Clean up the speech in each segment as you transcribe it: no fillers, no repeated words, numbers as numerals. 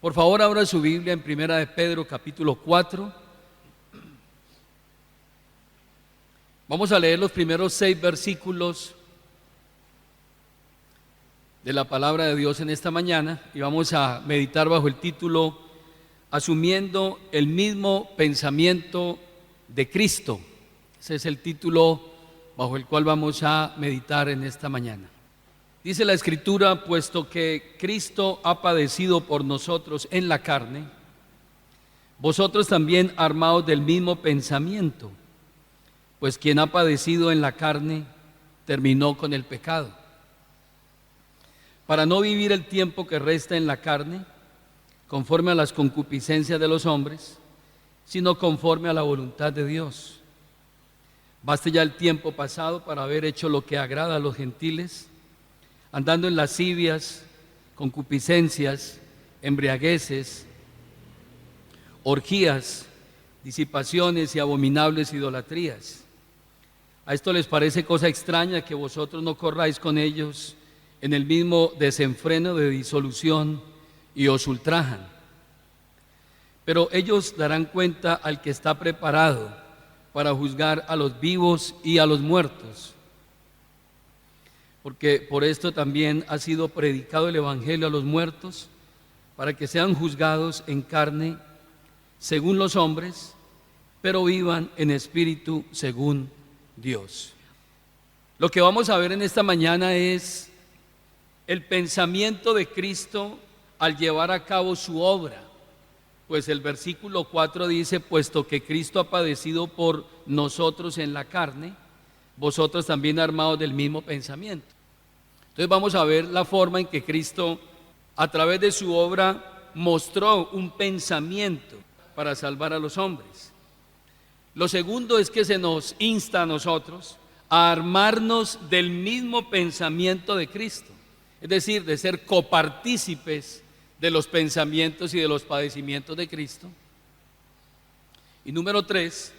Por favor, abra su Biblia en Primera de Pedro, capítulo 4. Vamos a leer los primeros 6 versículos de la palabra de Dios en esta mañana y vamos a meditar bajo el título Asumiendo el mismo pensamiento de Cristo. Ese es el título bajo el cual vamos a meditar en esta mañana. Dice la Escritura: puesto que Cristo ha padecido por nosotros en la carne, vosotros también armaos del mismo pensamiento, pues quien ha padecido en la carne terminó con el pecado, para no vivir el tiempo que resta en la carne conforme a las concupiscencias de los hombres, sino conforme a la voluntad de Dios. Baste ya el tiempo pasado para haber hecho lo que agrada a los gentiles, andando en lascivias, concupiscencias, embriagueces, orgías, disipaciones y abominables idolatrías. A esto les parece cosa extraña que vosotros no corráis con ellos en el mismo desenfreno de disolución y os ultrajan. Pero ellos darán cuenta al que está preparado para juzgar a los vivos y a los muertos. Porque por esto también ha sido predicado el Evangelio a los muertos, para que sean juzgados en carne según los hombres, pero vivan en espíritu según Dios. Lo que vamos a ver en esta mañana es el pensamiento de Cristo al llevar a cabo su obra. Pues el versículo 4 dice: puesto que Cristo ha padecido por nosotros en la carne, vosotros también armados del mismo pensamiento. Entonces vamos a ver la forma en que Cristo, a través de su obra, mostró un pensamiento para salvar a los hombres. Lo segundo es que se nos insta a nosotros a armarnos del mismo pensamiento de Cristo, es decir, de ser copartícipes de los pensamientos y de los padecimientos de Cristo. Y número 3,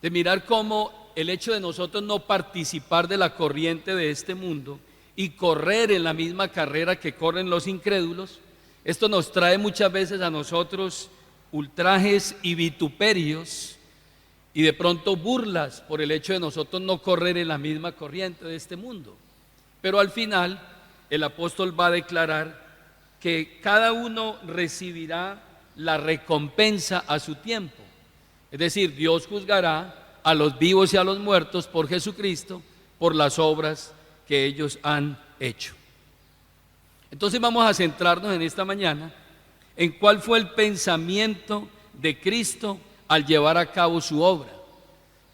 de mirar cómo el hecho de nosotros no participar de la corriente de este mundo y correr en la misma carrera que corren los incrédulos, esto nos trae muchas veces a nosotros ultrajes y vituperios y de pronto burlas por el hecho de nosotros no correr en la misma corriente de este mundo. Pero al final el apóstol va a declarar que cada uno recibirá la recompensa a su tiempo. Es decir, Dios juzgará a los vivos y a los muertos por Jesucristo, por las obras que ellos han hecho. Entonces vamos a centrarnos en esta mañana en cuál fue el pensamiento de Cristo al llevar a cabo su obra.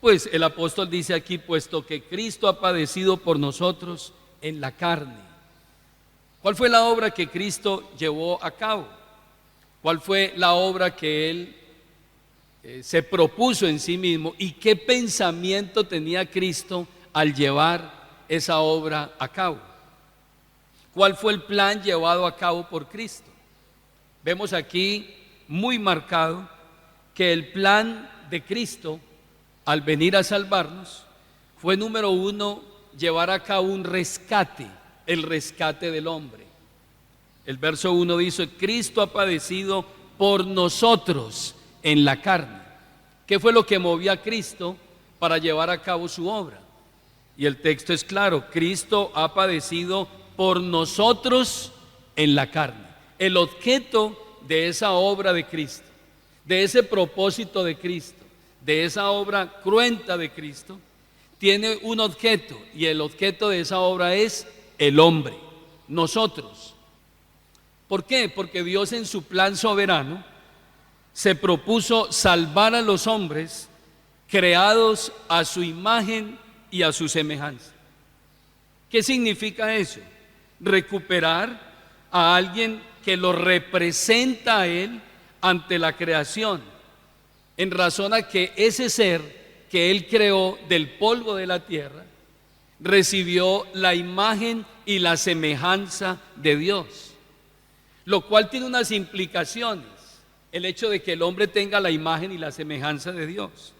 Pues el apóstol dice aquí: puesto que Cristo ha padecido por nosotros en la carne. ¿Cuál fue la obra que Cristo llevó a cabo? ¿Cuál fue la obra que Él se propuso en sí mismo? ¿Y qué pensamiento tenía Cristo al llevar esa obra a cabo? ¿Cuál fue el plan llevado a cabo por Cristo? Vemos aquí muy marcado que el plan de Cristo al venir a salvarnos fue, número 1, llevar a cabo un rescate, el rescate del hombre. El verso 1 dice: Cristo ha padecido por nosotros en la carne. ¿Qué fue lo que movió a Cristo para llevar a cabo su obra? Y el texto es claro: Cristo ha padecido por nosotros en la carne. El objeto de esa obra de Cristo, de ese propósito de Cristo, de esa obra cruenta de Cristo, tiene un objeto, y el objeto de esa obra es el hombre, nosotros. ¿Por qué? Porque Dios, en su plan soberano, se propuso salvar a los hombres creados a su imagen y a su semejanza. ¿Qué significa eso? Recuperar a alguien que lo representa a Él ante la creación, en razón a que ese ser que Él creó del polvo de la tierra recibió la imagen y la semejanza de Dios, lo cual tiene unas implicaciones, el hecho de que el hombre tenga la imagen y la semejanza de Dios.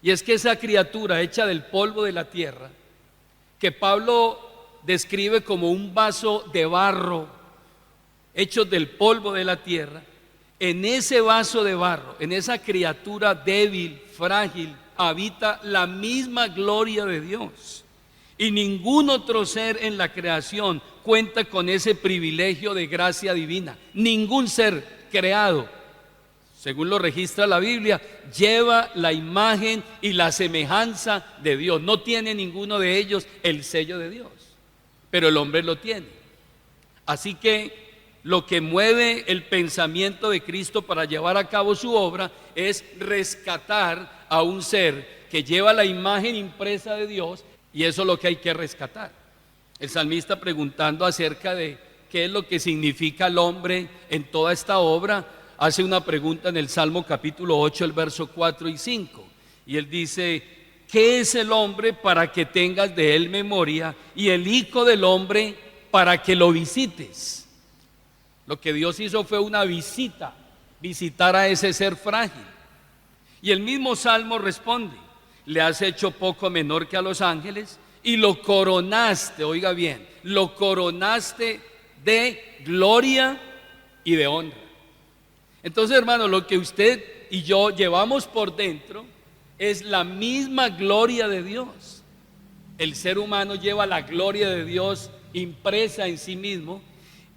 Y es que esa criatura hecha del polvo de la tierra, que Pablo describe como un vaso de barro hechos del polvo de la tierra, en ese vaso de barro, en esa criatura débil, frágil, habita la misma gloria de Dios. Y ningún otro ser en la creación cuenta con ese privilegio de gracia divina. Ningún ser creado, según lo registra la Biblia, lleva la imagen y la semejanza de Dios. No tiene ninguno de ellos el sello de Dios, pero el hombre lo tiene. Así que lo que mueve el pensamiento de Cristo para llevar a cabo su obra es rescatar a un ser que lleva la imagen impresa de Dios, y eso es lo que hay que rescatar. El salmista, preguntando acerca de qué es lo que significa el hombre en toda esta obra, hace una pregunta en el Salmo capítulo 8, el verso 4 y 5, y él dice: ¿qué es el hombre para que tengas de él memoria, y el hijo del hombre para que lo visites? Lo que Dios hizo fue una visita, visitar a ese ser frágil. Y el mismo Salmo responde: le has hecho poco menor que a los ángeles y lo coronaste, oiga bien, lo coronaste de gloria y de honra. Entonces, hermano, lo que usted y yo llevamos por dentro es la misma gloria de Dios. El ser humano lleva la gloria de Dios impresa en sí mismo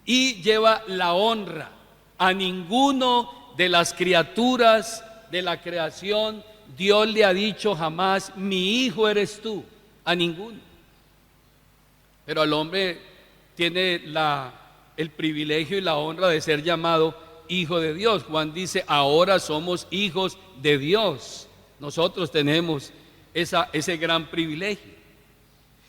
y lleva la honra. A ninguno de las criaturas de la creación Dios le ha dicho jamás: mi hijo eres tú. A ninguno. Pero al hombre tiene el privilegio y la honra de ser llamado hijo de Dios. Juan dice: ahora somos hijos de Dios. Nosotros tenemos ese gran privilegio.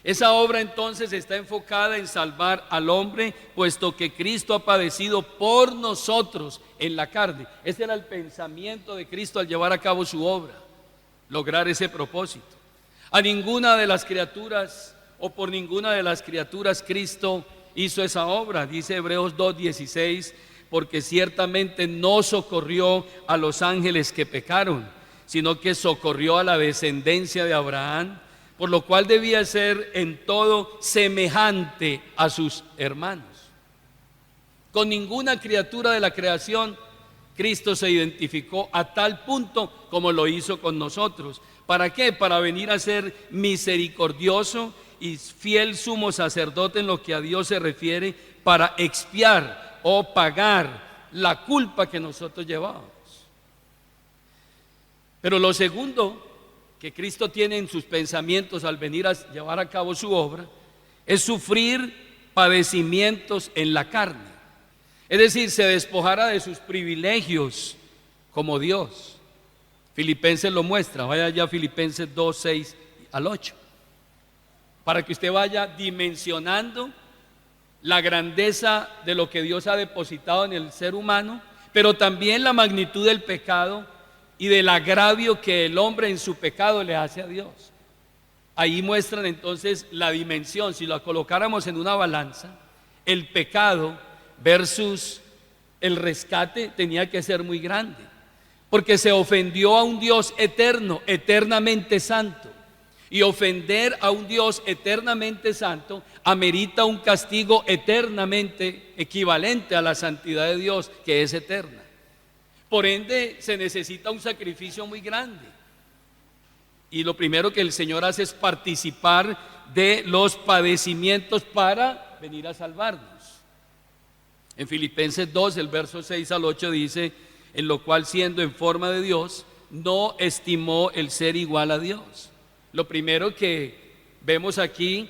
Esa obra entonces está enfocada en salvar al hombre, puesto que Cristo ha padecido por nosotros en la carne. Ese era el pensamiento de Cristo al llevar a cabo su obra, lograr ese propósito. A ninguna de las criaturas, o por ninguna de las criaturas, Cristo hizo esa obra. Dice Hebreos 2:16: porque ciertamente no socorrió a los ángeles que pecaron, sino que socorrió a la descendencia de Abraham, por lo cual debía ser en todo semejante a sus hermanos. Con ninguna criatura de la creación Cristo se identificó a tal punto como lo hizo con nosotros. ¿Para qué? Para venir a ser misericordioso y fiel sumo sacerdote en lo que a Dios se refiere, para expiar o pagar la culpa que nosotros llevábamos. Pero lo segundo que Cristo tiene en sus pensamientos al venir a llevar a cabo su obra es sufrir padecimientos en la carne. Es decir, se despojara de sus privilegios como Dios. Filipenses lo muestra. Vaya ya a Filipenses 2, 6 al 8, para que usted vaya dimensionando la grandeza de lo que Dios ha depositado en el ser humano, pero también la magnitud del pecado y del agravio que el hombre en su pecado le hace a Dios. Ahí muestran entonces la dimensión. Si la colocáramos en una balanza, el pecado versus el rescate tenía que ser muy grande, porque se ofendió a un Dios eterno, eternamente santo, y ofender a un Dios eternamente santo amerita un castigo eternamente equivalente a la santidad de Dios, que es eterna. Por ende, se necesita un sacrificio muy grande. Y lo primero que el Señor hace es participar de los padecimientos para venir a salvarnos. En Filipenses 2, el verso 6 al 8 dice: en lo cual, siendo en forma de Dios, no estimó el ser igual a Dios. Lo primero que vemos aquí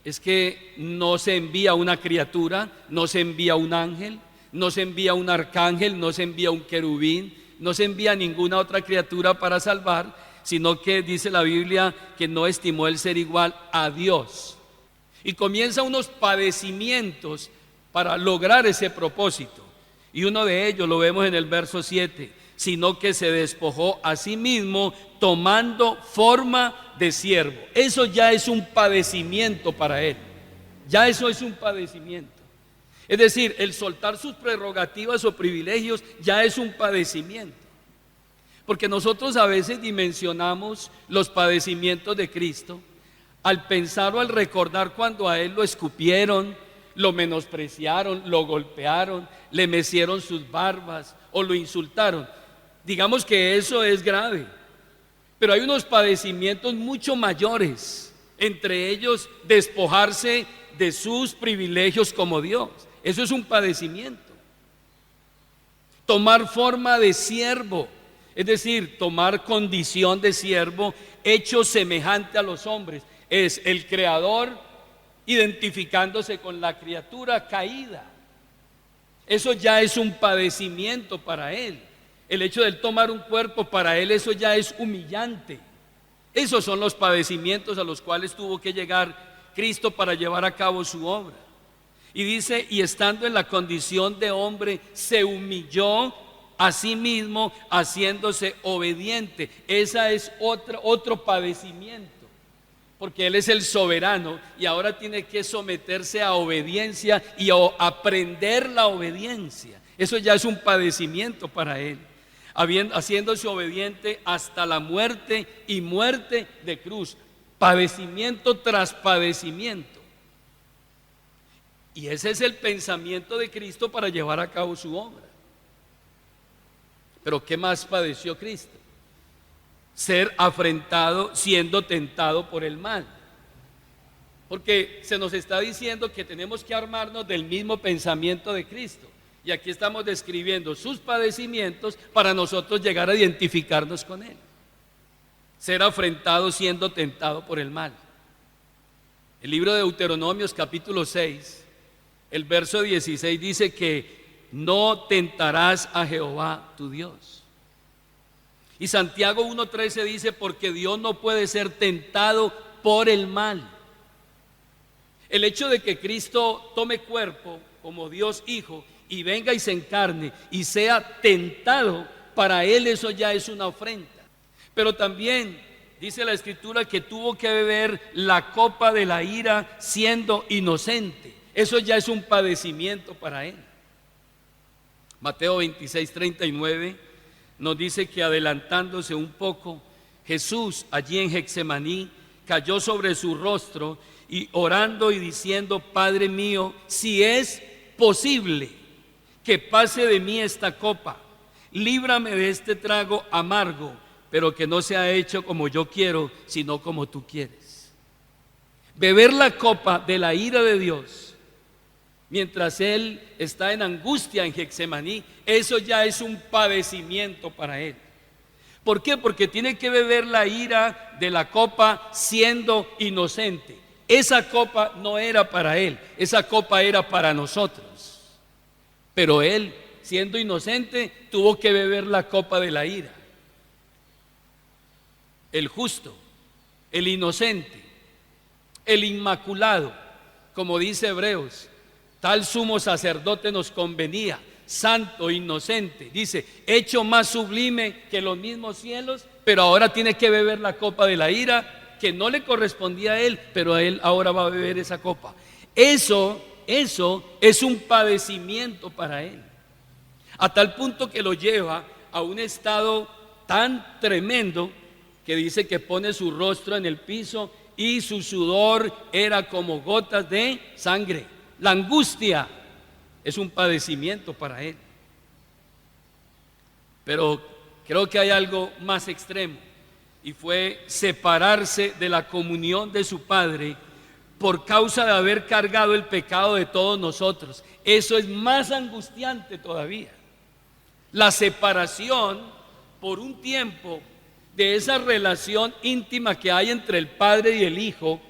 es que no se envía una criatura, no se envía un ángel, no se envía un arcángel, no se envía un querubín, no se envía ninguna otra criatura para salvar, sino que dice la Biblia que no estimó el ser igual a Dios. Y comienza unos padecimientos para lograr ese propósito. Y uno de ellos lo vemos en el verso 7: sino que se despojó a sí mismo, tomando forma de siervo. Eso ya es un padecimiento para él. Ya eso es un padecimiento. Es decir, el soltar sus prerrogativas o privilegios ya es un padecimiento. Porque nosotros a veces dimensionamos los padecimientos de Cristo al pensar o al recordar cuando a él lo escupieron, lo menospreciaron, lo golpearon, le mecieron sus barbas o lo insultaron. Digamos que eso es grave, pero hay unos padecimientos mucho mayores, entre ellos despojarse de sus privilegios como Dios. Eso es un padecimiento. Tomar forma de siervo, es decir, tomar condición de siervo, hecho semejante a los hombres, es el Creador identificándose con la criatura caída. Eso ya es un padecimiento para Él. El hecho de tomar un cuerpo para Él, eso ya es humillante. Esos son los padecimientos a los cuales tuvo que llegar Cristo para llevar a cabo su obra. Y dice, y estando en la condición de hombre, se humilló a sí mismo, haciéndose obediente. Esa es otro padecimiento, porque Él es el soberano y ahora tiene que someterse a obediencia y a aprender la obediencia. Eso ya es un padecimiento para Él, haciéndose obediente hasta la muerte y muerte de cruz. Padecimiento tras padecimiento. Y ese es el pensamiento de Cristo para llevar a cabo su obra. Pero ¿qué más padeció Cristo? Ser afrentado, siendo tentado por el mal. Porque se nos está diciendo que tenemos que armarnos del mismo pensamiento de Cristo. Y aquí estamos describiendo sus padecimientos para nosotros llegar a identificarnos con Él. Ser afrentado siendo tentado por el mal. El libro de Deuteronomios capítulo 6, el verso 16 dice que no tentarás a Jehová tu Dios. Y Santiago 1:13 dice, porque Dios no puede ser tentado por el mal. El hecho de que Cristo tome cuerpo como Dios Hijo y venga y se encarne y sea tentado, para Él eso ya es una afrenta. Pero también dice la Escritura que tuvo que beber la copa de la ira siendo inocente. Eso ya es un padecimiento para Él. Mateo 26:39 nos dice que adelantándose un poco, Jesús allí en Getsemaní cayó sobre su rostro y orando y diciendo, Padre mío, si es posible que pase de mí esta copa, líbrame de este trago amargo, pero que no sea hecho como yo quiero, sino como tú quieres. Beber la copa de la ira de Dios mientras Él está en angustia en Getsemaní, eso ya es un padecimiento para Él. ¿Por qué? Porque tiene que beber la ira de la copa siendo inocente. Esa copa no era para Él, esa copa era para nosotros. Pero Él, siendo inocente, tuvo que beber la copa de la ira. El justo, el inocente, el inmaculado, como dice Hebreos, tal sumo sacerdote nos convenía, santo, inocente, dice, hecho más sublime que los mismos cielos, pero ahora tiene que beber la copa de la ira que no le correspondía a Él, pero a Él ahora va a beber esa copa. Eso es un padecimiento para Él, a tal punto que lo lleva a un estado tan tremendo que dice que pone su rostro en el piso y su sudor era como gotas de sangre. La angustia es un padecimiento para Él. Pero creo que hay algo más extremo, y fue separarse de la comunión de su Padre por causa de haber cargado el pecado de todos nosotros. Eso es más angustiante todavía. La separación por un tiempo de esa relación íntima que hay entre el Padre y el Hijo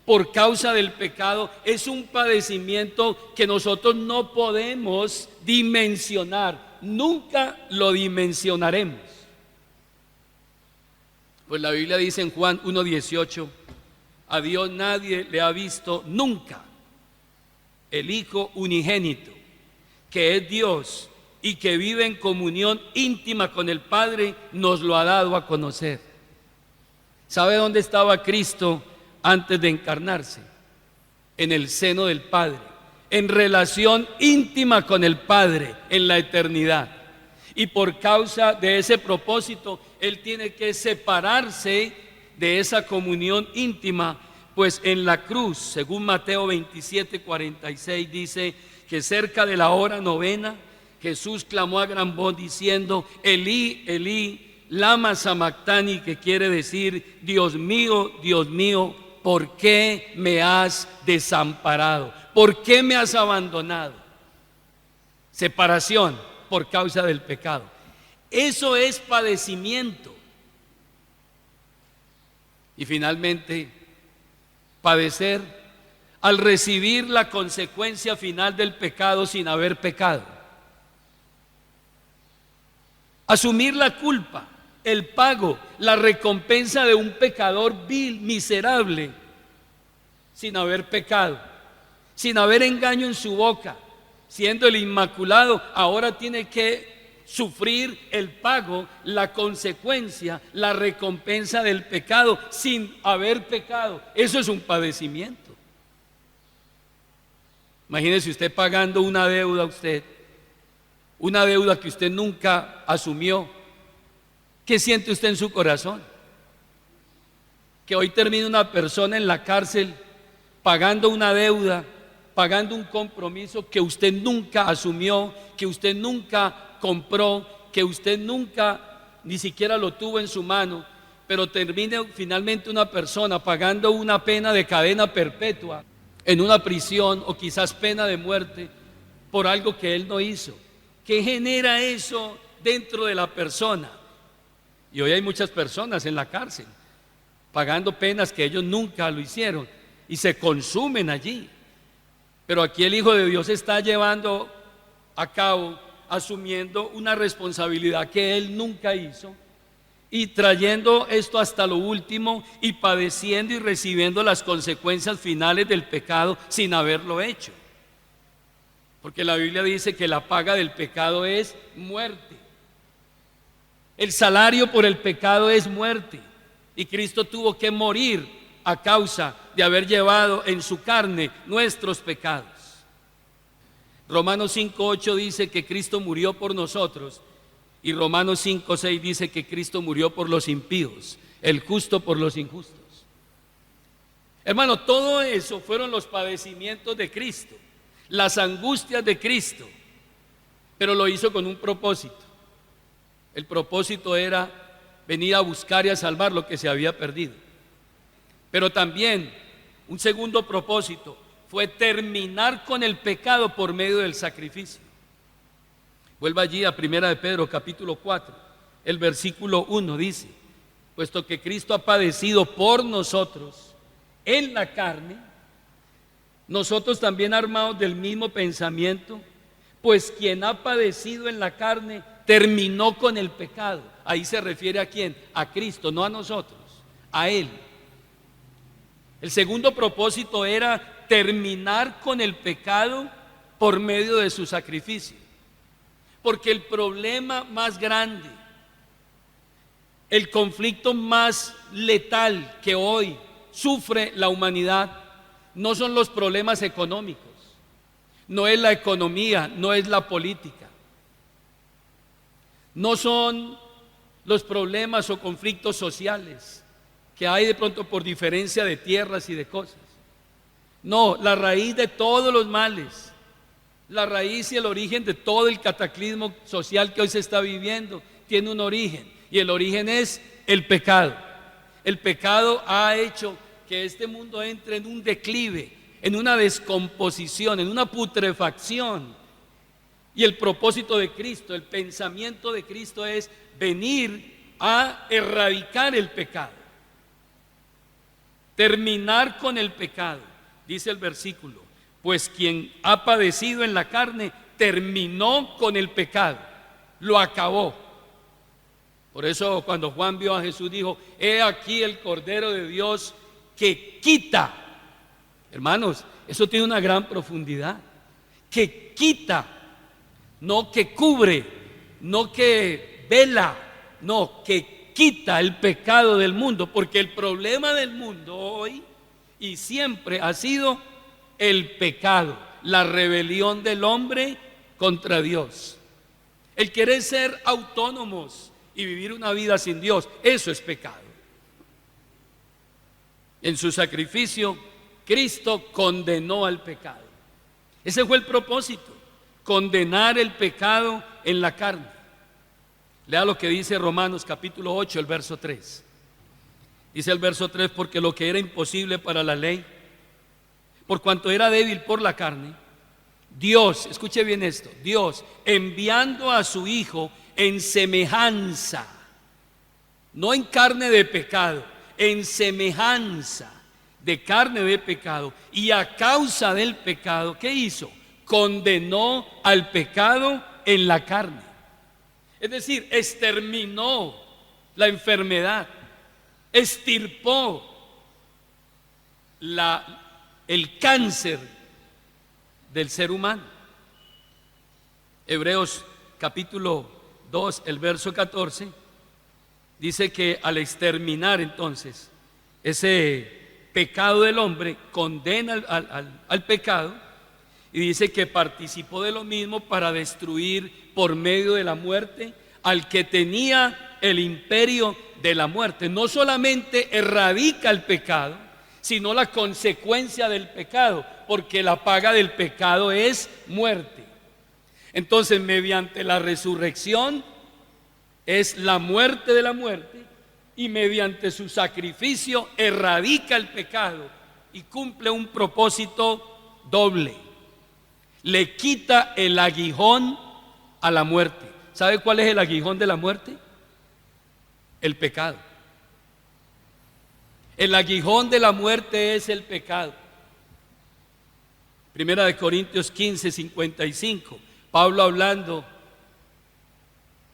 por causa del pecado es un padecimiento que nosotros no podemos dimensionar, nunca lo dimensionaremos. Pues la Biblia dice en Juan 1:18, a Dios nadie le ha visto nunca. El Hijo unigénito, que es Dios y que vive en comunión íntima con el Padre, nos lo ha dado a conocer. ¿Sabe dónde estaba Cristo antes de encarnarse? En el seno del Padre, en relación íntima con el Padre en la eternidad. Y por causa de ese propósito, Él tiene que separarse de esa comunión íntima Pues en la cruz, según Mateo 27:46, dice que cerca de la hora novena, Jesús clamó a gran voz diciendo: Elí, Elí, lama sabactani, que quiere decir: Dios mío, ¿por qué me has desamparado? ¿Por qué me has abandonado? Separación por causa del pecado. Eso es padecimiento. Y finalmente, padecer al recibir la consecuencia final del pecado sin haber pecado. Asumir la culpa, el pago, la recompensa de un pecador vil, miserable, sin haber pecado, sin haber engaño en su boca, siendo el inmaculado, ahora tiene que sufrir el pago, la consecuencia, la recompensa del pecado sin haber pecado. Eso es un padecimiento. Imagínese usted pagando una deuda a usted, una deuda que usted nunca asumió. ¿Qué siente usted en su corazón? Que hoy termine una persona en la cárcel pagando una deuda, pagando un compromiso que usted nunca asumió, que usted nunca compró, que usted nunca ni siquiera lo tuvo en su mano, pero termine finalmente una persona pagando una pena de cadena perpetua en una prisión, o quizás pena de muerte por algo que él no hizo. ¿Qué genera eso dentro de la persona? Y hoy hay muchas personas en la cárcel pagando penas que ellos nunca lo hicieron y se consumen allí. Pero aquí el Hijo de Dios está llevando a cabo, asumiendo una responsabilidad que Él nunca hizo y trayendo esto hasta lo último y padeciendo y recibiendo las consecuencias finales del pecado sin haberlo hecho. Porque la Biblia dice que la paga del pecado es muerte. El salario por el pecado es muerte. Y Cristo tuvo que morir a causa de haber llevado en su carne nuestros pecados. Romanos 5:8 dice que Cristo murió por nosotros, y Romanos 5:6 dice que Cristo murió por los impíos, el justo por los injustos. Hermano, todo eso fueron los padecimientos de Cristo, las angustias de Cristo, pero lo hizo con un propósito. El propósito era venir a buscar y a salvar lo que se había perdido. Pero también un segundo propósito fue terminar con el pecado por medio del sacrificio. Vuelva allí a 1 de Pedro capítulo 4, el versículo 1 dice: puesto que Cristo ha padecido por nosotros en la carne, nosotros también, armados del mismo pensamiento, pues quien ha padecido en la carne terminó con el pecado. Ahí se refiere ¿a quién? A Cristo, no a nosotros, a Él. El segundo propósito era terminar con el pecado por medio de su sacrificio. Porque el problema más grande, el conflicto más letal que hoy sufre la humanidad, no son los problemas económicos, no es la economía, no es la política, no son los problemas o conflictos sociales que hay de pronto por diferencia de tierras y de cosas. No, la raíz de todos los males, la raíz y el origen de todo el cataclismo social que hoy se está viviendo tiene un origen, y el origen es el pecado. El pecado ha hecho que este mundo entre en un declive, en una descomposición, en una putrefacción. Y el propósito de Cristo, el pensamiento de Cristo es venir a erradicar el pecado, terminar con el pecado. Dice el versículo: pues quien ha padecido en la carne terminó con el pecado, lo acabó. Por eso cuando Juan vio a Jesús dijo: he aquí el Cordero de Dios que quita. Hermanos, eso tiene una gran profundidad. Que quita, no que cubre, no que vela, no, que quita el pecado del mundo. Porque el problema del mundo hoy y siempre ha sido el pecado, la rebelión del hombre contra Dios. El querer ser autónomos y vivir una vida sin Dios, eso es pecado. En su sacrificio, Cristo condenó al pecado. Ese fue el propósito, condenar el pecado en la carne. Lea lo que dice Romanos capítulo 8, el verso 3. Dice el verso 3: porque lo que era imposible para la ley, por cuanto era débil por la carne, Dios, escuche bien esto, Dios, enviando a su Hijo en semejanza, no en carne de pecado, en semejanza de carne de pecado, y a causa del pecado, ¿qué hizo? Condenó al pecado en la carne. Es decir, exterminó la enfermedad, extirpó el cáncer del ser humano. Hebreos capítulo 2, el verso 14, dice que al exterminar entonces ese pecado del hombre, condena al pecado, y dice que participó de lo mismo para destruir por medio de la muerte al que tenía el imperio de la muerte. No solamente erradica el pecado, sino la consecuencia del pecado, porque la paga del pecado es muerte. Entonces, mediante la resurrección es la muerte de la muerte, y mediante su sacrificio erradica el pecado y cumple un propósito doble. Le quita el aguijón a la muerte. ¿Sabe cuál es el aguijón de la muerte? El pecado. El aguijón de la muerte es el pecado. Primera de Corintios 15, 55. Pablo, hablando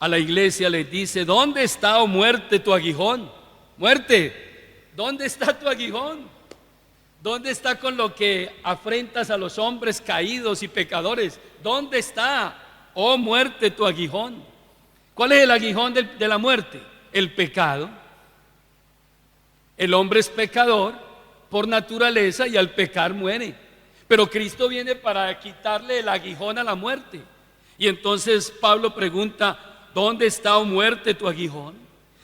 a la iglesia, les dice: ¿dónde está, oh muerte, tu aguijón? Muerte, ¿dónde está tu aguijón? ¿Dónde está con lo que afrentas a los hombres caídos y pecadores? ¿Dónde está, oh muerte, tu aguijón? ¿Cuál es el aguijón de la muerte? El pecado. El hombre es pecador por naturaleza y al pecar muere. Pero Cristo viene para quitarle el aguijón a la muerte. Y entonces Pablo pregunta: ¿dónde está, oh muerte, tu aguijón?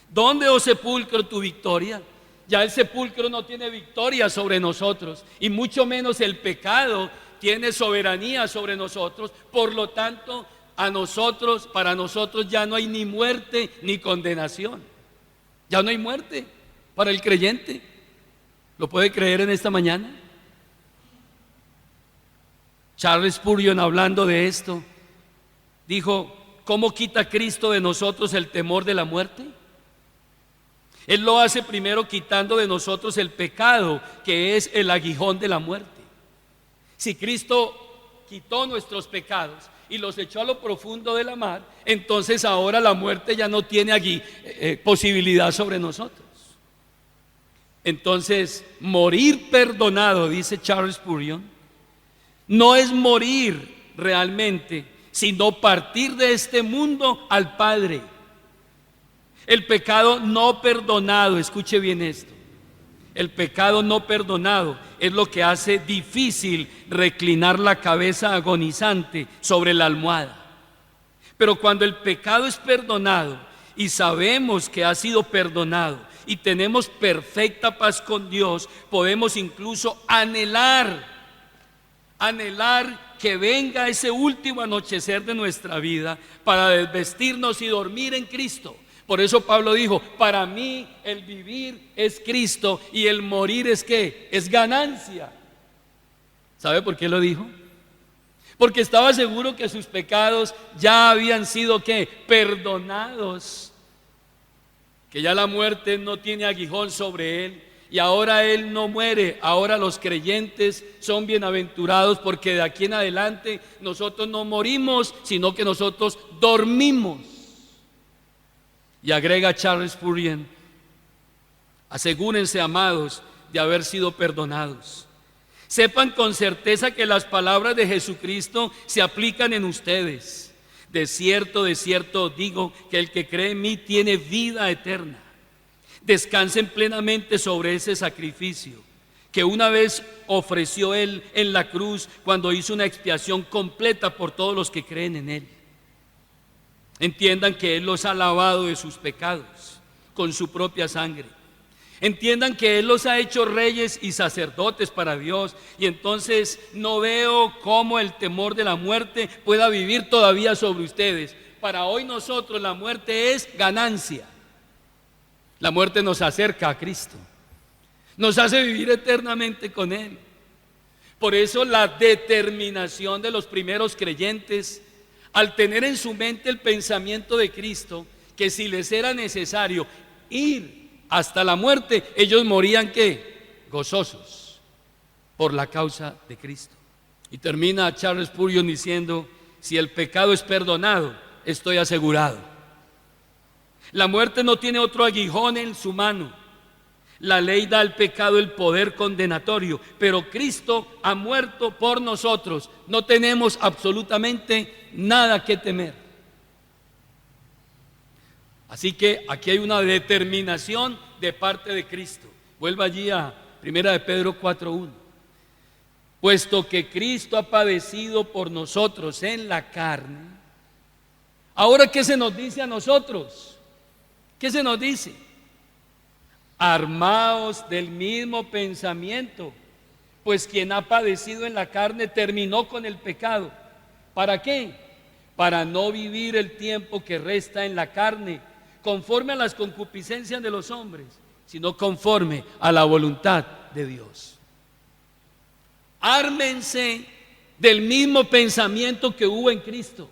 ¿Dónde, oh sepulcro, tu victoria? Ya el sepulcro no tiene victoria sobre nosotros, y mucho menos el pecado tiene soberanía sobre nosotros. Por lo tanto, para nosotros ya no hay ni muerte ni condenación. Ya no hay muerte para el creyente. ¿Lo puede creer en esta mañana? Charles Spurgeon, hablando de esto, dijo: ¿cómo quita Cristo de nosotros el temor de la muerte? Él lo hace primero quitando de nosotros el pecado, que es el aguijón de la muerte. Si Cristo quitó nuestros pecados y los echó a lo profundo de la mar, entonces ahora la muerte ya no tiene allí posibilidad sobre nosotros. Entonces, morir perdonado, dice Charles Spurgeon, no es morir realmente, sino partir de este mundo al Padre. El pecado no perdonado, escuche bien esto, el pecado no perdonado es lo que hace difícil reclinar la cabeza agonizante sobre la almohada. Pero cuando el pecado es perdonado y sabemos que ha sido perdonado y tenemos perfecta paz con Dios, podemos incluso anhelar que venga ese último anochecer de nuestra vida para desvestirnos y dormir en Cristo. Por eso Pablo dijo: para mí el vivir es Cristo y el morir es ¿qué? Es ganancia. ¿Sabe por qué lo dijo? Porque estaba seguro que sus pecados ya habían sido ¿qué? Perdonados, que ya la muerte no tiene aguijón sobre él, y ahora él no muere. Ahora los creyentes son bienaventurados, porque de aquí en adelante nosotros no morimos, sino que nosotros dormimos. Y agrega Charles Spurgeon: asegúrense, amados, de haber sido perdonados. Sepan con certeza que las palabras de Jesucristo se aplican en ustedes. De cierto os digo que el que cree en mí tiene vida eterna. Descansen plenamente sobre ese sacrificio que una vez ofreció Él en la cruz, cuando hizo una expiación completa por todos los que creen en Él. Entiendan que Él los ha lavado de sus pecados con su propia sangre. Entiendan que Él los ha hecho reyes y sacerdotes para Dios, y entonces no veo cómo el temor de la muerte pueda vivir todavía sobre ustedes. Para hoy nosotros la muerte es ganancia. La muerte nos acerca a Cristo, nos hace vivir eternamente con Él. Por eso la determinación de los primeros creyentes, al tener en su mente el pensamiento de Cristo, que si les era necesario ir hasta la muerte, ellos morían ¿qué? Gozosos por la causa de Cristo. Y termina Charles Spurgeon diciendo: si el pecado es perdonado, estoy asegurado. La muerte no tiene otro aguijón en su mano. La ley da al pecado el poder condenatorio, pero Cristo ha muerto por nosotros. No tenemos absolutamente nada que temer. Así que aquí hay una determinación de parte de Cristo. Vuelva allí a 1 de Pedro 4:1. Puesto que Cristo ha padecido por nosotros en la carne, ahora ¿qué se nos dice a nosotros? ¿Qué se nos dice? Armaos del mismo pensamiento, pues quien ha padecido en la carne terminó con el pecado. ¿Para qué? Para no vivir el tiempo que resta en la carne conforme a las concupiscencias de los hombres, sino conforme a la voluntad de Dios. Ármense del mismo pensamiento que hubo en Cristo.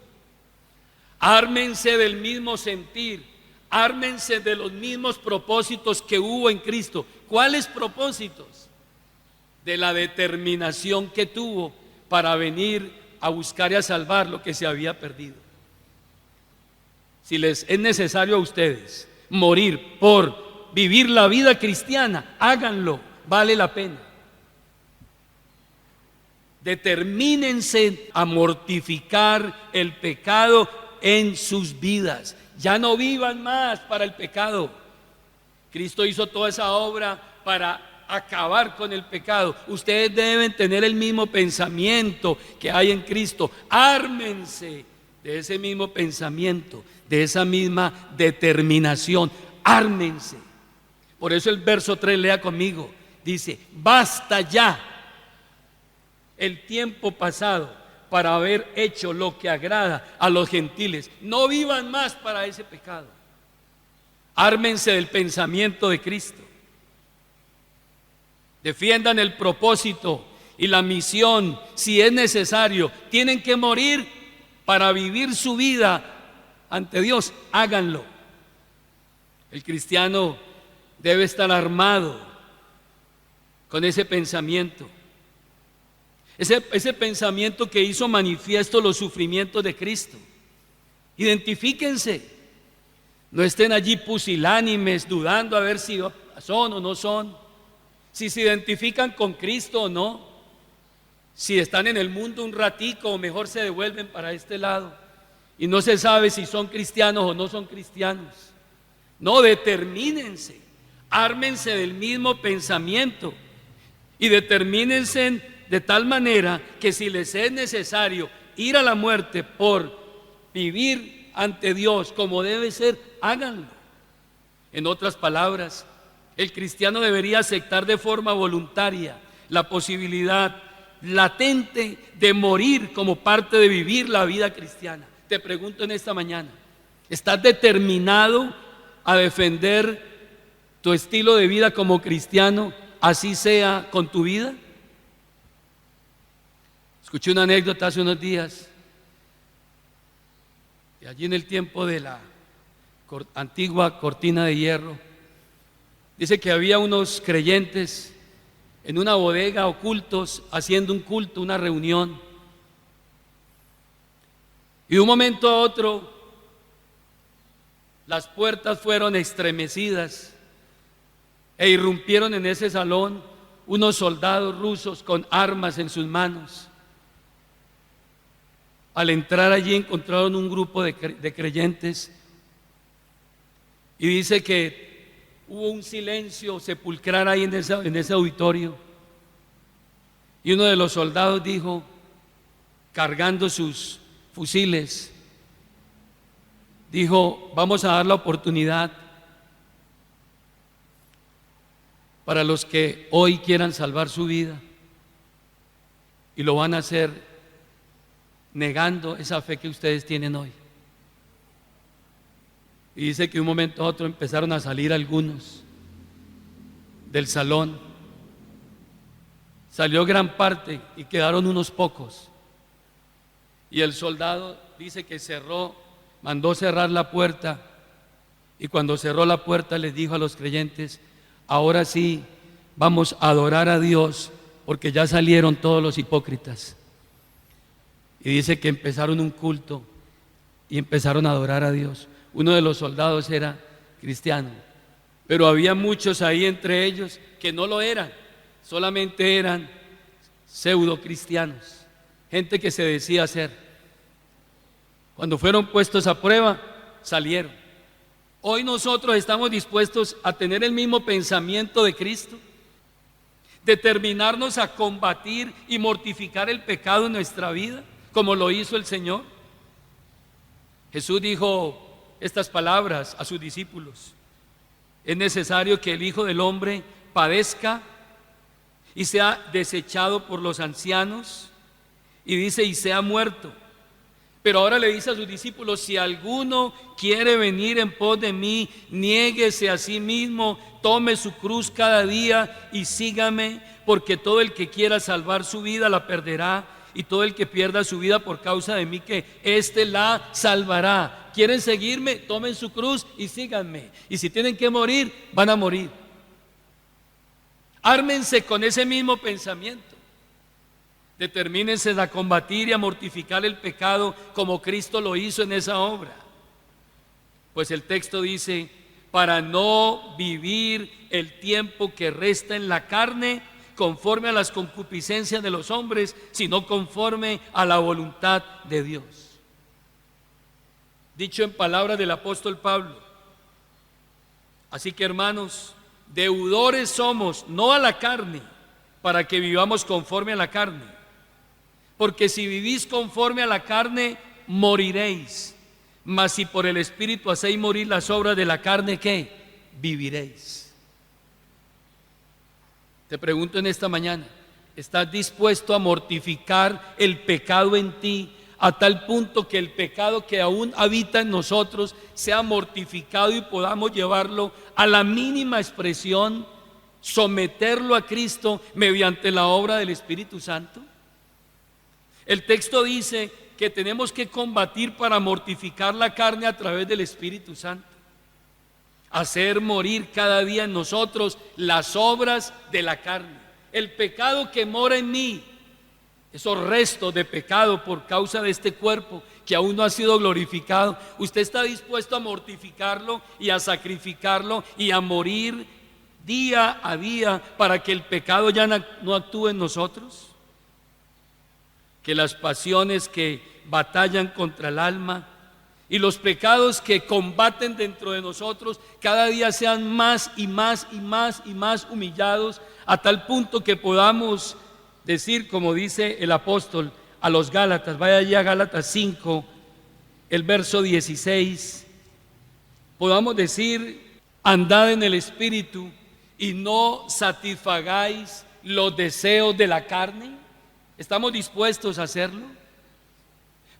Ármense del mismo sentir. Ármense de los mismos propósitos que hubo en Cristo. ¿Cuáles propósitos? De la determinación que tuvo para venir a buscar y a salvar lo que se había perdido. Si les es necesario a ustedes morir por vivir la vida cristiana, háganlo, vale la pena. Determínense a mortificar el pecado en sus vidas. Ya no vivan más para el pecado. Cristo hizo toda esa obra para acabar con el pecado. Ustedes deben tener el mismo pensamiento que hay en Cristo. Ármense de ese mismo pensamiento, de esa misma determinación. Ármense. Por eso el verso 3, lea conmigo, dice: basta ya el tiempo pasado para haber hecho lo que agrada a los gentiles. No vivan más para ese pecado. Ármense del pensamiento de Cristo. Defiendan el propósito y la misión. Si es necesario, tienen que morir para vivir su vida ante Dios. Háganlo. El cristiano debe estar armado con ese pensamiento. Ese pensamiento que hizo manifiesto los sufrimientos de Cristo. Identifíquense. No estén allí pusilánimes, dudando a ver si son o no son, si se identifican con Cristo o no, si están en el mundo un ratico o mejor se devuelven para este lado y no se sabe si son cristianos o no son cristianos. No, determínense, ármense del mismo pensamiento y determínense de tal manera que si les es necesario ir a la muerte por vivir ante Dios como debe ser, háganlo. En otras palabras, el cristiano debería aceptar de forma voluntaria la posibilidad latente de morir como parte de vivir la vida cristiana. Te pregunto en esta mañana, ¿estás determinado a defender tu estilo de vida como cristiano, así sea con tu vida? Escuché una anécdota hace unos días, y allí en el tiempo de la antigua cortina de hierro, dice que había unos creyentes en una bodega ocultos haciendo un culto, una reunión, y de un momento a otro las puertas fueron estremecidas e irrumpieron en ese salón unos soldados rusos con armas en sus manos. Al entrar allí encontraron un grupo de creyentes y dice que hubo un silencio sepulcral ahí en ese auditorio, y uno de los soldados dijo, cargando sus fusiles, dijo: vamos a dar la oportunidad para los que hoy quieran salvar su vida y lo van a hacer negando esa fe que ustedes tienen hoy. Y dice que de un momento a otro empezaron a salir algunos del salón. Salió gran parte y quedaron unos pocos. Y el soldado dice que mandó cerrar la puerta, y cuando cerró la puerta les dijo a los creyentes: ahora sí vamos a adorar a Dios, porque ya salieron todos los hipócritas. Y dice que empezaron un culto y empezaron a adorar a Dios. Uno de los soldados era cristiano, pero había muchos ahí entre ellos que no lo eran, solamente eran pseudo cristianos, gente que se decía ser. Cuando fueron puestos a prueba, salieron. Hoy nosotros estamos dispuestos a tener el mismo pensamiento de Cristo, determinarnos a combatir y mortificar el pecado en nuestra vida, como lo hizo el Señor. Jesús dijo estas palabras a sus discípulos: es necesario que el Hijo del Hombre padezca y sea desechado por los ancianos, y dice, y sea muerto. Pero ahora le dice a sus discípulos: si alguno quiere venir en pos de mí, niéguese a sí mismo, tome su cruz cada día y sígame, porque todo el que quiera salvar su vida la perderá, y todo el que pierda su vida por causa de mí, que éste la salvará. ¿Quieren seguirme? Tomen su cruz y síganme. Y si tienen que morir, van a morir. Ármense con ese mismo pensamiento. Determínense a combatir y a mortificar el pecado como Cristo lo hizo en esa obra. Pues el texto dice: para no vivir el tiempo que resta en la carne conforme a las concupiscencias de los hombres, sino conforme a la voluntad de Dios. Dicho en palabras del apóstol Pablo: así que, hermanos, deudores somos, no a la carne, para que vivamos conforme a la carne. Porque si vivís conforme a la carne, moriréis. Mas si por el Espíritu hacéis morir las obras de la carne, ¿qué? Viviréis. Te pregunto en esta mañana: ¿estás dispuesto a mortificar el pecado en ti, a tal punto que el pecado que aún habita en nosotros sea mortificado y podamos llevarlo a la mínima expresión, someterlo a Cristo mediante la obra del Espíritu Santo? El texto dice que tenemos que combatir para mortificar la carne a través del Espíritu Santo, hacer morir cada día en nosotros las obras de la carne, el pecado que mora en mí, esos restos de pecado por causa de este cuerpo que aún no ha sido glorificado. ¿Usted está dispuesto a mortificarlo y a sacrificarlo y a morir día a día para que el pecado ya no actúe en nosotros? Que las pasiones que batallan contra el alma y los pecados que combaten dentro de nosotros cada día sean más y más y más y más humillados, a tal punto que podamos decir, como dice el apóstol a los Gálatas, vaya allá a Gálatas 5, el verso 16, podamos decir: andad en el Espíritu y no satisfagáis los deseos de la carne. ¿Estamos dispuestos a hacerlo?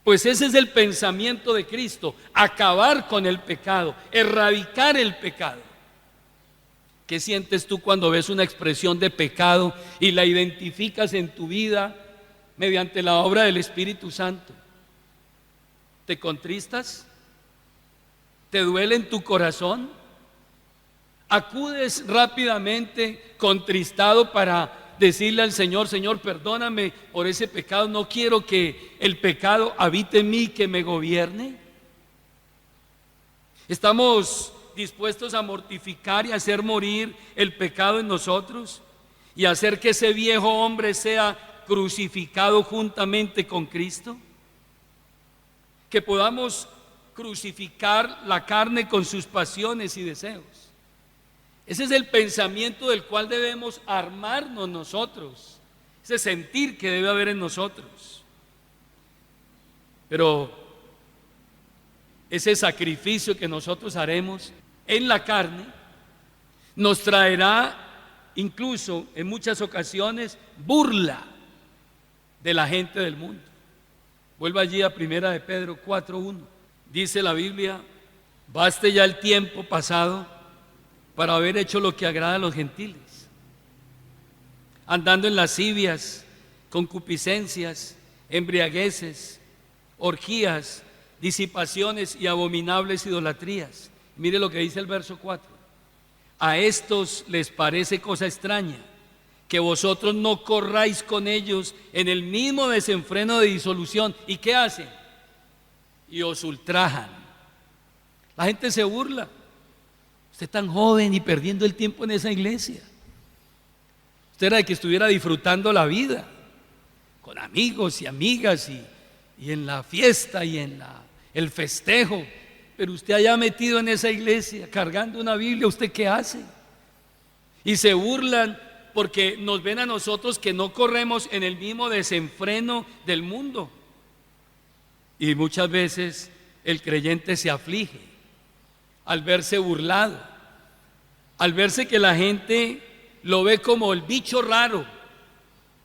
Pues ese es el pensamiento de Cristo: acabar con el pecado, erradicar el pecado. ¿Qué sientes tú cuando ves una expresión de pecado y la identificas en tu vida mediante la obra del Espíritu Santo? ¿Te contristas? ¿Te duele en tu corazón? ¿Acudes rápidamente contristado para decirle al Señor: Señor, perdóname por ese pecado, no quiero que el pecado habite en mí, que me gobierne? ¿Estamos dispuestos a mortificar y hacer morir el pecado en nosotros y hacer que ese viejo hombre sea crucificado juntamente con Cristo? Que podamos crucificar la carne con sus pasiones y deseos. Ese es el pensamiento del cual debemos armarnos nosotros, ese sentir que debe haber en nosotros. Pero ese sacrificio que nosotros haremos en la carne nos traerá incluso en muchas ocasiones, burla de la gente del mundo. Vuelvo allí a Primera de Pedro 4:1. Dice la Biblia: baste ya el tiempo pasado para haber hecho lo que agrada a los gentiles, andando en lascivias, concupiscencias, embriagueces, orgías, disipaciones y abominables idolatrías. Mire lo que dice el verso 4. A estos les parece cosa extraña que vosotros no corráis con ellos en el mismo desenfreno de disolución. ¿Y qué hacen? Y os ultrajan. La gente se burla. Usted tan joven y perdiendo el tiempo en esa iglesia. Usted era de que estuviera disfrutando la vida con amigos y amigas y en la fiesta y en el festejo. Pero usted allá metido en esa iglesia cargando una Biblia, ¿usted qué hace? Y se burlan porque nos ven a nosotros que no corremos en el mismo desenfreno del mundo. Y muchas veces el creyente se aflige al verse burlado, al verse que la gente lo ve como el bicho raro,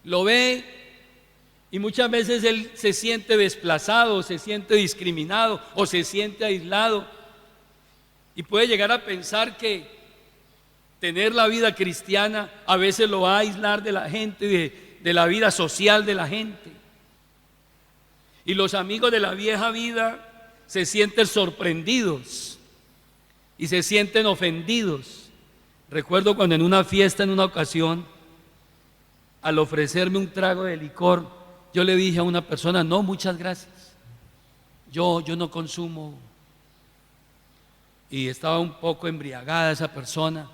lo ve, y muchas veces él se siente desplazado, se siente discriminado o se siente aislado, y puede llegar a pensar que tener la vida cristiana a veces lo va a aislar de la gente, de la vida social de la gente. Y los amigos de la vieja vida se sienten sorprendidos y se sienten ofendidos. Recuerdo cuando en una fiesta, en una ocasión, al ofrecerme un trago de licor, yo le dije a una persona: no, muchas gracias, yo no consumo. Y estaba un poco embriagada esa persona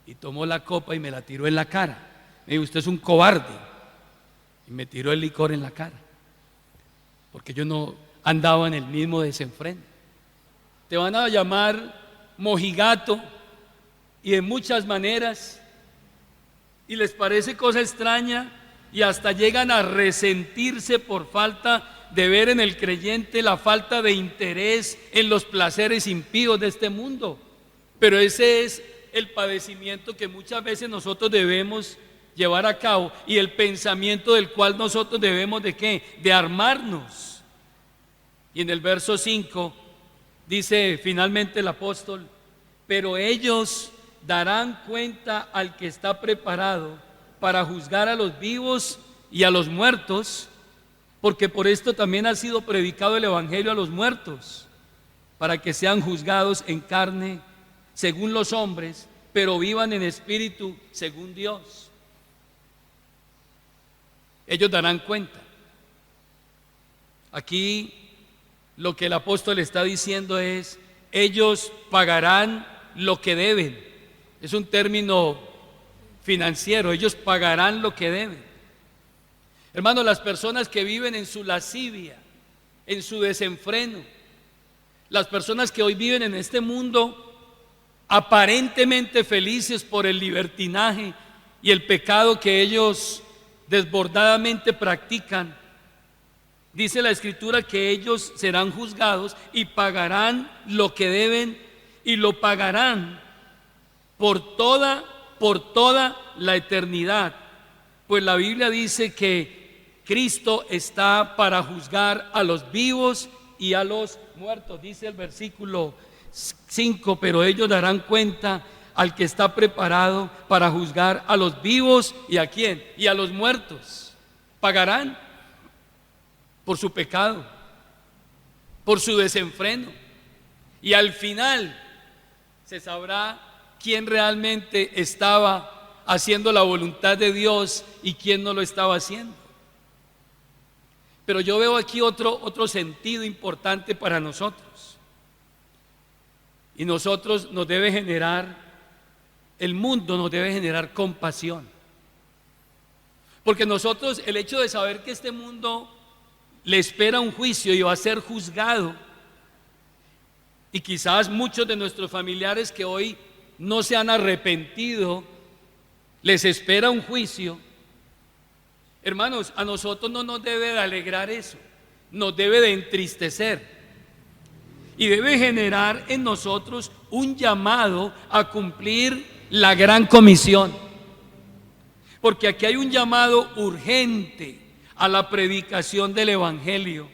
y tomó la copa y me la tiró en la cara. Me dijo: usted es un cobarde. Y me tiró el licor en la cara, porque yo no andaba en el mismo desenfreno. Te van a llamar mojigato y de muchas maneras, y les parece cosa extraña, y hasta llegan a resentirse por falta de ver en el creyente la falta de interés en los placeres impíos de este mundo. Pero ese es el padecimiento que muchas veces nosotros debemos llevar a cabo, y el pensamiento del cual nosotros debemos ¿de qué? De armarnos. Y en el verso 5 dice finalmente el apóstol: pero ellos darán cuenta al que está preparado para juzgar a los vivos y a los muertos, porque por esto también ha sido predicado el evangelio a los muertos, para que sean juzgados en carne según los hombres, pero vivan en espíritu según Dios. Ellos darán cuenta. Aquí lo que el apóstol está diciendo es: ellos pagarán lo que deben. Es un término financiero. Ellos pagarán lo que deben. Hermanos, las personas que viven en su lascivia, en su desenfreno, las personas que hoy viven en este mundo aparentemente felices por el libertinaje y el pecado que ellos desbordadamente practican, dice la Escritura que ellos serán juzgados y pagarán lo que deben, y lo pagarán por toda la eternidad. Pues la Biblia dice que Cristo está para juzgar a los vivos y a los muertos. Dice el versículo 5: pero ellos darán cuenta al que está preparado para juzgar a los vivos y ¿a quién? Y a los muertos. Pagarán por su pecado, por su desenfreno, y al final se sabrá quién realmente estaba haciendo la voluntad de Dios y quién no lo estaba haciendo. Pero yo veo aquí otro sentido importante para nosotros, y nosotros nos debe generar, el mundo nos debe generar compasión, porque nosotros, el hecho de saber que este mundo le espera un juicio y va a ser juzgado, y quizás muchos de nuestros familiares que hoy no se han arrepentido, les espera un juicio. Hermanos, a nosotros no nos debe de alegrar eso, nos debe de entristecer, y debe generar en nosotros un llamado a cumplir la gran comisión. porque aquí hay un llamado urgente a la predicación del Evangelio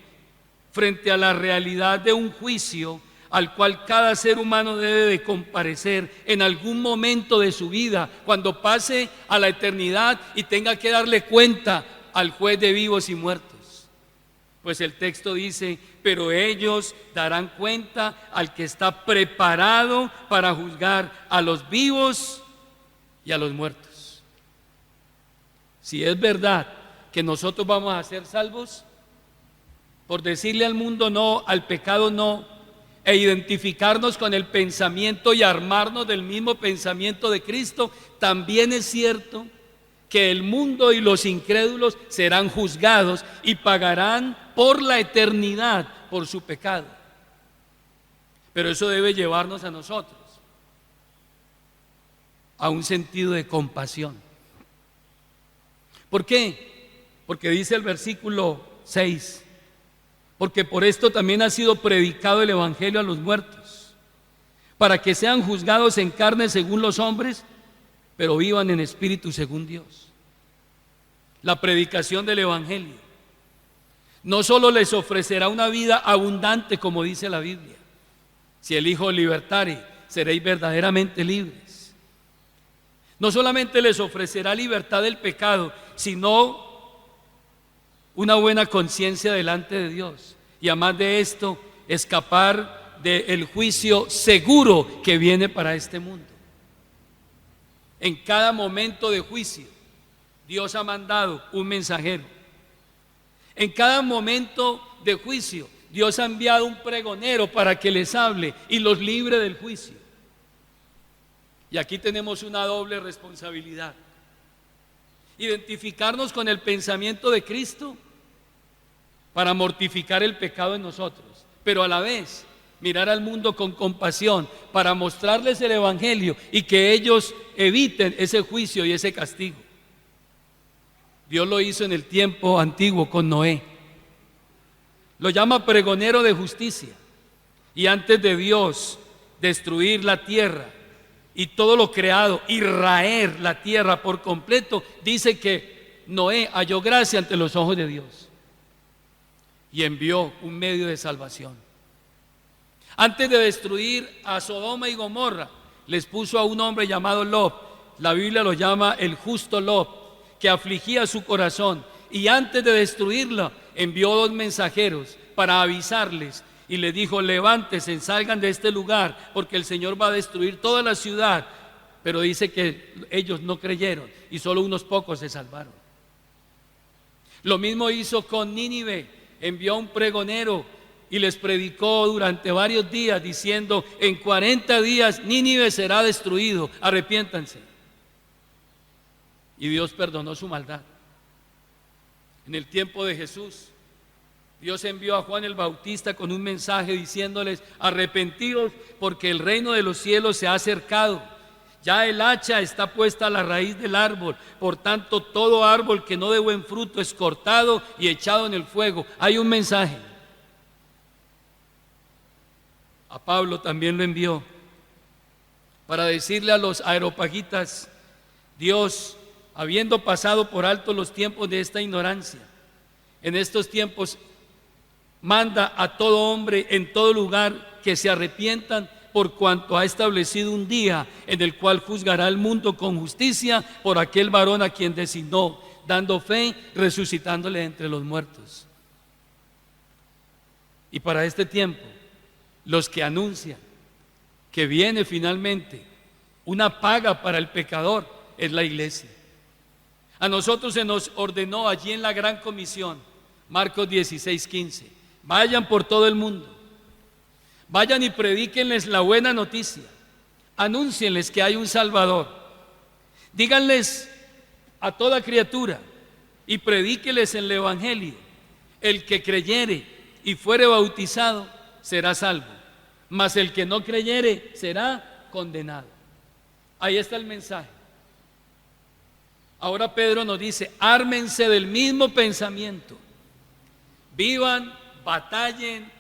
frente a la realidad de un juicio al cual cada ser humano debe de comparecer en algún momento de su vida, cuando pase a la eternidad y tenga que darle cuenta al juez de vivos y muertos. Pues el texto dice: pero ellos darán cuenta al que está preparado para juzgar a los vivos y a los muertos. Si es verdad que nosotros vamos a ser salvos, por decirle al mundo no, al pecado no, e identificarnos con el pensamiento y armarnos del mismo pensamiento de Cristo, también es cierto que el mundo y los incrédulos serán juzgados y pagarán por la eternidad por su pecado. Pero eso debe llevarnos a nosotros a un sentido de compasión. ¿Por qué? Porque dice el versículo 6: porque por esto también ha sido predicado el Evangelio a los muertos, para que sean juzgados en carne según los hombres, pero vivan en espíritu según Dios. La predicación del Evangelio no solo les ofrecerá una vida abundante, como dice la Biblia: si el Hijo libertare, seréis verdaderamente libres. No solamente les ofrecerá libertad del pecado, sino una buena conciencia delante de Dios, y además de esto, escapar del juicio seguro que viene para este mundo. En cada momento de juicio, Dios ha mandado un mensajero. En cada momento de juicio, Dios ha enviado un pregonero para que les hable y los libre del juicio. Y aquí tenemos una doble responsabilidad: identificarnos con el pensamiento de Cristo para mortificar el pecado en nosotros, pero a la vez mirar al mundo con compasión para mostrarles el Evangelio y que ellos eviten ese juicio y ese castigo. Dios lo hizo en el tiempo antiguo con Noé. Lo llama pregonero de justicia, y antes de Dios destruir la tierra y todo lo creado y raer la tierra por completo, dice que Noé halló gracia ante los ojos de Dios y envió un medio de salvación. Antes de destruir a Sodoma y Gomorra, les puso a un hombre llamado Lot. La Biblia lo llama el justo Lot, que afligía su corazón, y antes de destruirla envió 2 mensajeros para avisarles, y les dijo: levántense, salgan de este lugar, porque el Señor va a destruir toda la ciudad. Pero dice que ellos no creyeron y solo unos pocos se salvaron. Lo mismo hizo con Nínive. Envió un pregonero y les predicó durante varios días diciendo: en 40 días Nínive será destruido, arrepiéntanse. Y Dios perdonó su maldad. En el tiempo de Jesús, Dios envió a Juan el Bautista con un mensaje diciéndoles: arrepentidos, porque el reino de los cielos se ha acercado. Ya el hacha está puesta a la raíz del árbol, por tanto todo árbol que no dé buen fruto es cortado y echado en el fuego. Hay un mensaje. A Pablo también lo envió para decirle a los areopagitas: Dios, habiendo pasado por alto los tiempos de esta ignorancia, en estos tiempos manda a todo hombre en todo lugar que se arrepientan, por cuanto ha establecido un día en el cual juzgará al mundo con justicia por aquel varón a quien designó, dando fe, resucitándole entre los muertos. Y para este tiempo, los que anuncian que viene finalmente una paga para el pecador es la iglesia. A nosotros se nos ordenó allí en la gran comisión, Marcos 16:15, vayan por todo el mundo. Vayan y predíquenles la buena noticia. Anúncienles que hay un Salvador. Díganles a toda criatura y predíqueles el Evangelio. El que creyere y fuere bautizado será salvo, mas el que no creyere será condenado. Ahí está el mensaje. Ahora Pedro nos dice: ármense del mismo pensamiento. Vivan, batallen,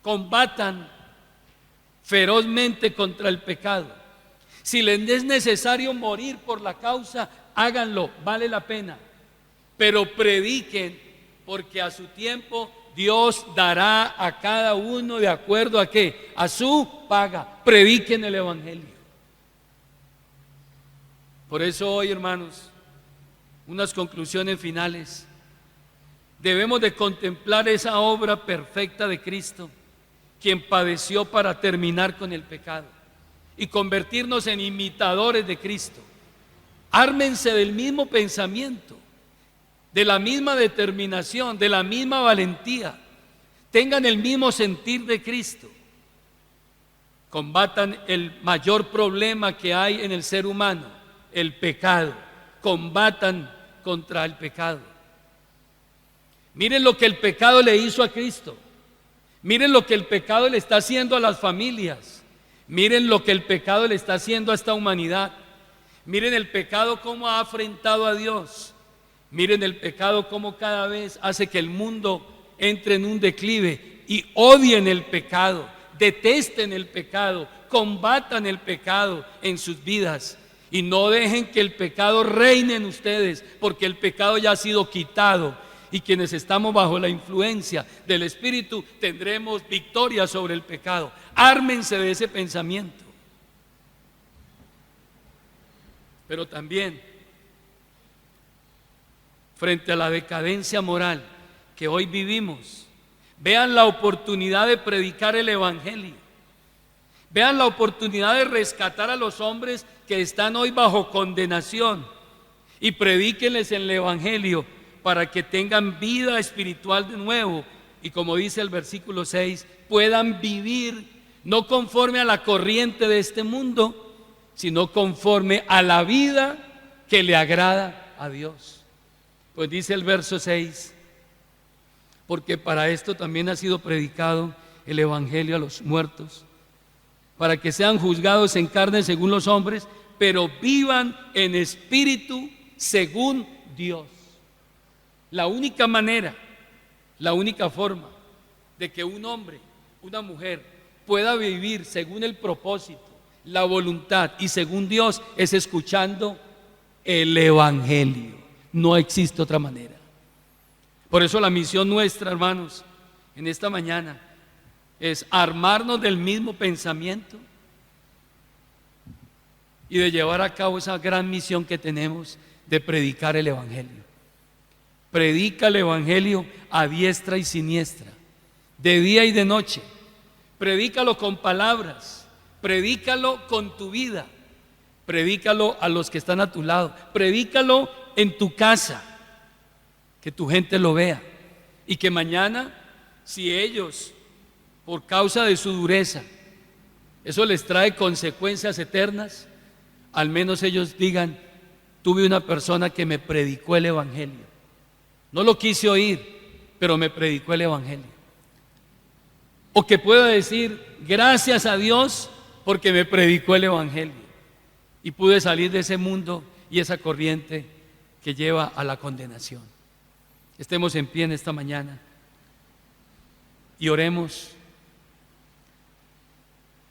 combatan ferozmente contra el pecado. Si les es necesario morir por la causa, háganlo, vale la pena, pero prediquen, porque a su tiempo Dios dará a cada uno de acuerdo a qué, a su paga. Prediquen el evangelio. Por eso hoy, hermanos, unas conclusiones finales. Debemos de contemplar esa obra perfecta de Cristo, quien padeció para terminar con el pecado, y convertirnos en imitadores de Cristo. Ármense del mismo pensamiento, de la misma determinación, de la misma valentía. Tengan el mismo sentir de Cristo. Combatan el mayor problema que hay en el ser humano, el pecado. Combatan contra el pecado. Miren lo que el pecado le hizo a Cristo. Miren lo que el pecado le está haciendo a las familias. Miren lo que el pecado le está haciendo a esta humanidad. Miren el pecado cómo ha afrentado a Dios. Miren el pecado cómo cada vez hace que el mundo entre en un declive y odien el pecado, detesten el pecado, combatan el pecado en sus vidas y no dejen que el pecado reine en ustedes, porque el pecado ya ha sido quitado y quienes estamos bajo la influencia del Espíritu tendremos victoria sobre el pecado. Ármense de ese pensamiento. Pero también, frente a la decadencia moral que hoy vivimos, vean la oportunidad de predicar el evangelio. Vean la oportunidad de rescatar a los hombres que están hoy bajo condenación y predíquenles el evangelio para que tengan vida espiritual de nuevo y, como dice el versículo 6, puedan vivir no conforme a la corriente de este mundo, sino conforme a la vida que le agrada a Dios. Pues dice el verso 6, porque para esto también ha sido predicado el evangelio a los muertos, para que sean juzgados en carne según los hombres, pero vivan en espíritu según Dios. La única manera, la única forma de que un hombre, una mujer pueda vivir según el propósito, la voluntad y según Dios es escuchando el evangelio. No existe otra manera. Por eso la misión nuestra, hermanos, en esta mañana es armarnos del mismo pensamiento y de llevar a cabo esa gran misión que tenemos de predicar el evangelio. Predica el evangelio a diestra y siniestra, de día y de noche. Predícalo con palabras, predícalo con tu vida, predícalo a los que están a tu lado, predícalo en tu casa, que tu gente lo vea y que mañana, si ellos, por causa de su dureza, eso les trae consecuencias eternas, al menos ellos digan: tuve una persona que me predicó el evangelio. No lo quise oír, pero me predicó el evangelio. O que pueda decir: gracias a Dios porque me predicó el evangelio y pude salir de ese mundo y esa corriente que lleva a la condenación. Estemos en pie en esta mañana y oremos.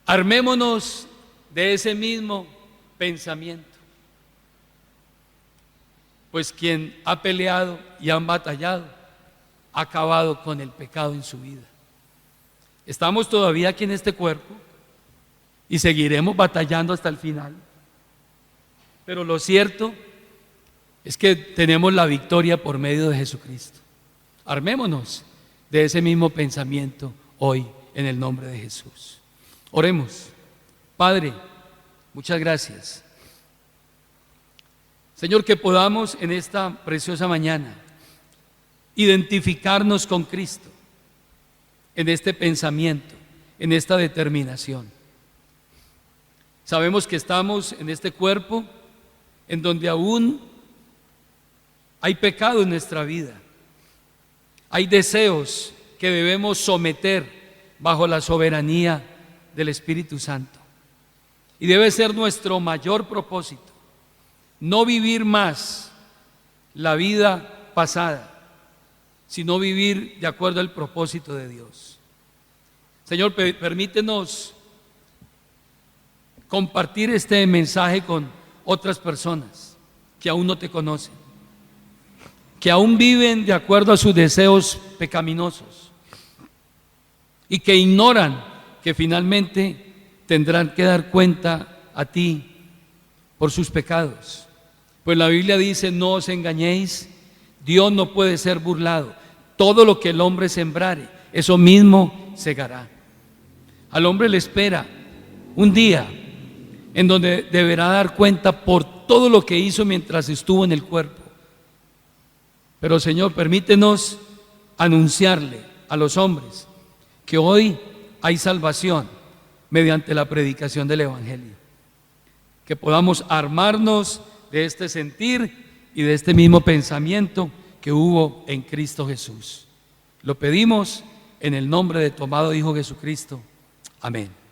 Armémonos de ese mismo pensamiento, pues quien ha peleado y han batallado ha acabado con el pecado en su vida. Estamos todavía aquí en este cuerpo y seguiremos batallando hasta el final, pero lo cierto es que tenemos la victoria por medio de Jesucristo. Armémonos de ese mismo pensamiento hoy en el nombre de Jesús. Oremos. Padre, muchas gracias. Señor, que podamos en esta preciosa mañana identificarnos con Cristo en este pensamiento, en esta determinación. Sabemos que estamos en este cuerpo en donde aún hay pecado en nuestra vida, hay deseos que debemos someter bajo la soberanía del Espíritu Santo. Y debe ser nuestro mayor propósito no vivir más la vida pasada, sino vivir de acuerdo al propósito de Dios. Señor, permítenos compartir este mensaje con otras personas que aún no te conocen, que aún viven de acuerdo a sus deseos pecaminosos y que ignoran que finalmente tendrán que dar cuenta a ti por sus pecados. Pues la Biblia dice: no os engañéis, Dios no puede ser burlado. Todo lo que el hombre sembrare, eso mismo segará. Al hombre le espera un día en donde deberá dar cuenta por todo lo que hizo mientras estuvo en el cuerpo. Pero Señor, permítenos anunciarle a los hombres que hoy hay salvación mediante la predicación del Evangelio. Que podamos armarnos de este sentir y de este mismo pensamiento que hubo en Cristo Jesús. Lo pedimos en el nombre de tu amado Hijo Jesucristo. Amén.